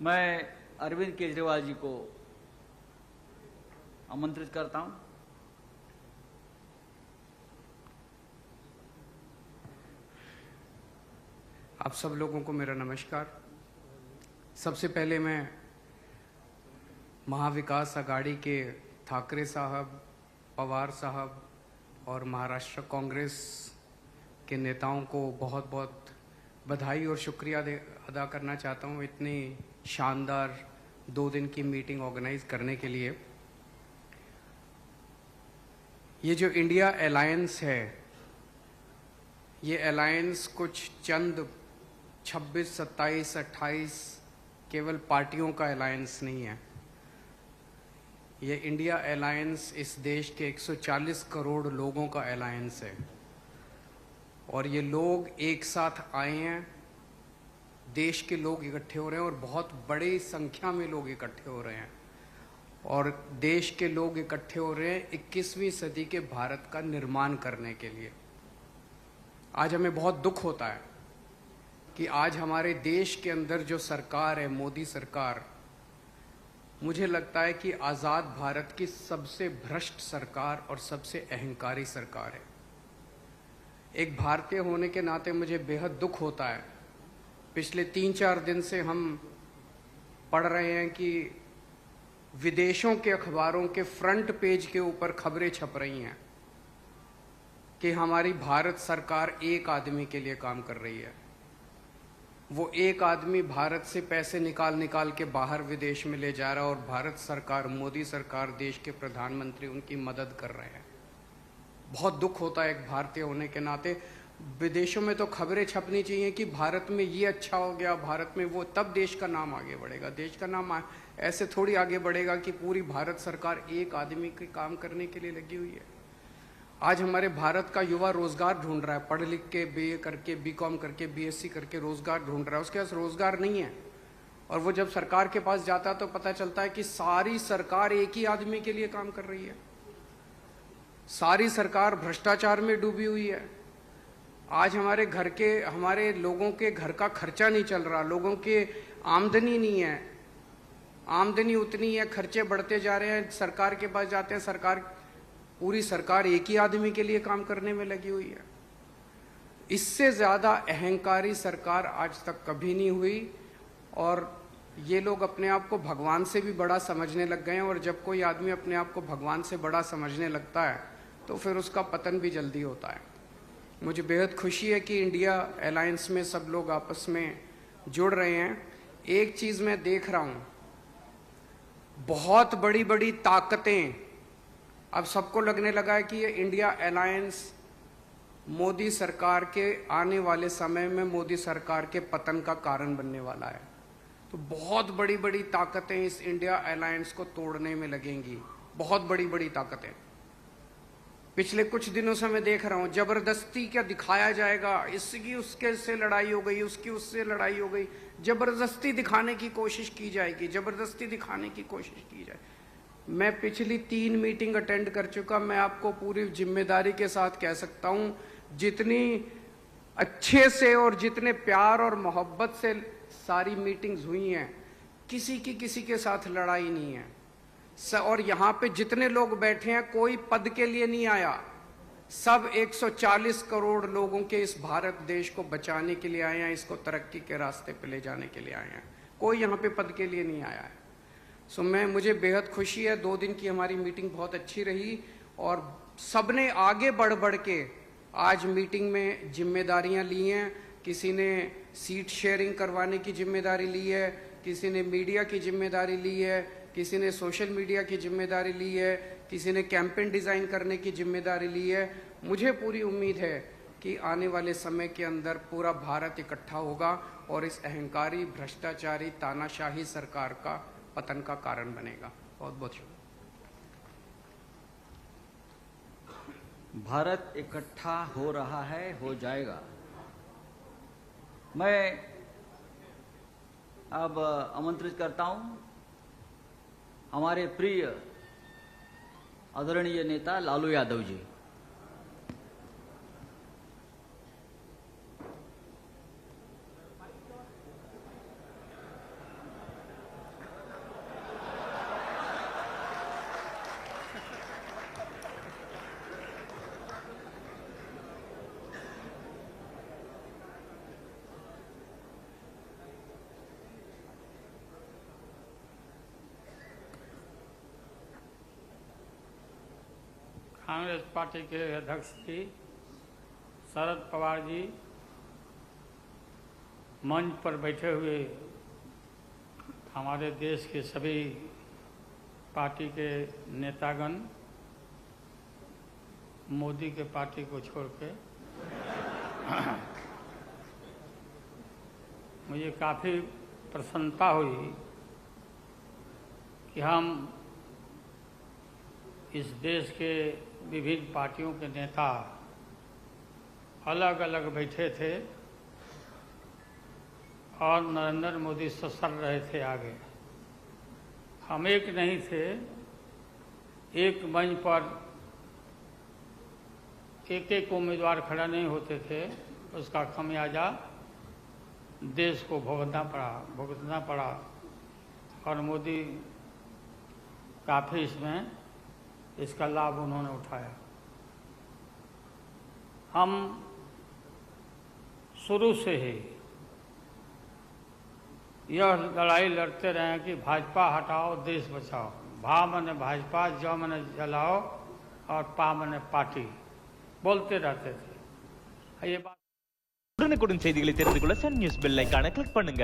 मैं अरविंद केजरीवाल जी को आमंत्रित करता हूं। आप सब लोगों को मेरा नमस्कार। सबसे पहले मैं महाविकास आघाड़ी के ठाकरे साहब, पवार साहब और महाराष्ट्र कांग्रेस के नेताओं को बहुत बहुत बधाई और शुक्रिया अदा करना चाहता हूं इतनी शानदार 2 दिन की मीटिंग ऑर्गेनाइज करने के लिए। ये जो इंडिया अलायंस है, ये अलायंस कुछ चंद 26, 27, 28 केवल पार्टियों का अलायंस नहीं है। ये इंडिया अलायंस इस देश के 140 करोड़ लोगों का अलायंस है और ये लोग एक साथ आए हैं। देश के लोग इकट्ठे हो रहे हैं और बहुत बड़ी संख्या में लोग इकट्ठे हो रहे हैं और देश के लोग इकट्ठे हो रहे हैं 21वीं सदी के भारत का निर्माण करने के लिए। आज हमें बहुत दुख होता है कि आज हमारे देश के अंदर जो सरकार है, मोदी सरकार, मुझे लगता है कि आज़ाद भारत की सबसे भ्रष्ट सरकार और सबसे अहंकारी सरकार है। एक भारतीय होने के नाते मुझे बेहद दुख होता है। पिछले 3-4 दिन से हम पढ़ रहे हैं कि विदेशों के अखबारों के फ्रंट पेज के ऊपर खबरें छप रही हैं कि हमारी भारत सरकार एक आदमी के लिए काम कर रही है। वो एक आदमी भारत से पैसे निकाल के बाहर विदेश में ले जा रहा है और भारत सरकार, मोदी सरकार, देश के प्रधानमंत्री उनकी मदद कर रहे हैं। बहुत दुख होता है एक भारतीय होने के नाते। विदेशों में तो खबरें छपनी चाहिए कि भारत में ये अच्छा हो गया, भारत में वो, तब देश का नाम आगे बढ़ेगा। देश का नाम ऐसे थोड़ी आगे बढ़ेगा कि पूरी भारत सरकार एक आदमी के काम करने के लिए लगी हुई है। आज हमारे भारत का युवा रोजगार ढूंढ रहा है, पढ़ लिख के बीए करके, बीकॉम करके, बीएससी करके रोजगार ढूंढ रहा है। उसके पास रोजगार नहीं है और वो जब सरकार के पास जाता है तो पता चलता है कि सारी सरकार एक ही आदमी के लिए काम कर रही है। सारी सरकार भ्रष्टाचार में डूबी हुई है। आज हमारे लोगों के घर का खर्चा नहीं चल रहा, लोगों के आमदनी नहीं है, आमदनी उतनी है, खर्चे बढ़ते जा रहे हैं। सरकार के पास जाते हैं, पूरी सरकार एक ही आदमी के लिए काम करने में लगी हुई है। इससे ज्यादा अहंकारी सरकार आज तक कभी नहीं हुई और ये लोग अपने आप को भगवान से भी बड़ा समझने लग गए हैं और जब कोई आदमी अपने आप को भगवान से बड़ा समझने लगता है तो फिर उसका पतन भी जल्दी होता है। मुझे बेहद खुशी है कि इंडिया अलायंस में सब लोग आपस में जुड़ रहे हैं। एक चीज मैं देख रहा हूं, बहुत बड़ी बड़ी ताकतें, अब सबको लगने लगा है कि ये इंडिया अलायंस मोदी सरकार के आने वाले समय में मोदी सरकार के पतन का कारण बनने वाला है। तो बहुत बड़ी बड़ी ताकतें इस इंडिया अलायंस को तोड़ने में लगेंगी, बहुत बड़ी बड़ी ताकतें। पिछले कुछ दिनों से मैं देख रहा हूं जबरदस्ती क्या दिखाया जाएगा, इसकी उसके से लड़ाई हो गई, उसकी उससे लड़ाई हो गई, जबरदस्ती दिखाने की कोशिश की जाएगी, जबरदस्ती दिखाने की कोशिश की जाए। मैं पिछली 3 मीटिंग अटेंड कर चुका। मैं आपको पूरी जिम्मेदारी के साथ कह सकता हूं, जितनी अच्छे से और जितने प्यार और मोहब्बत से सारी मीटिंग्स हुई हैं, किसी के साथ लड़ाई नहीं है। और यहां पे जितने लोग बैठे हैं कोई पद के लिए नहीं आया, सब 140 करोड़ लोगों के इस भारत देश को बचाने के लिए आए हैं, इसको तरक्की के रास्ते पे ले जाने के लिए आए हैं। कोई यहाँ पे पद के लिए नहीं आया है। मुझे बेहद खुशी है। 2 दिन की हमारी मीटिंग बहुत अच्छी रही और सबने आगे बढ़ के आज मीटिंग में जिम्मेदारियां ली हैं। किसी ने सीट शेयरिंग करवाने की जिम्मेदारी ली है, किसी ने मीडिया की जिम्मेदारी ली है, किसी ने सोशल मीडिया की जिम्मेदारी ली है, किसी ने कैंपेन डिज़ाइन करने की जिम्मेदारी ली है। मुझे पूरी उम्मीद है कि आने वाले समय के अंदर पूरा भारत इकट्ठा होगा और इस अहंकारी, भ्रष्टाचारी, तानाशाही सरकार का पतन का कारण बनेगा। बहुत बहुत शुक्रिया। भारत इकट्ठा हो रहा है, हो जाएगा। मैं अब आमंत्रित करता हूं हमारे प्रिय आदरणीय नेता लालू यादव जी। कांग्रेस पार्टी के अध्यक्ष जी शरद पवार जी मंच पर बैठे हुए हमारे देश के सभी पार्टी के नेतागण मोदी के पार्टी को छोड़ के मुझे काफ़ी प्रसन्नता हुई कि हम इस देश के विभिन्न पार्टियों के नेता अलग अलग बैठे थे और नरेंद्र मोदी ससर रहे थे आगे। हम एक नहीं थे, एक मंच पर एक एक उम्मीदवार खड़ा नहीं होते थे, उसका खमियाजा देश को भुगतना पड़ा और मोदी काफ़ी इसका लाभ उन्होंने उठाया। हम शुरू से ही यह लड़ाई लड़ते रहे कि भाजपा हटाओ देश बचाओ। भा मने भाजपा, ज मने जलाओ और पा मने पार्टी बोलते रहते थे। ये बात உடனுக்குடன் செய்திகளை தெரிந்து கொள்ள சன் நியூஸ் பெல் ஐகானை கிளிக் பண்ணுங்க।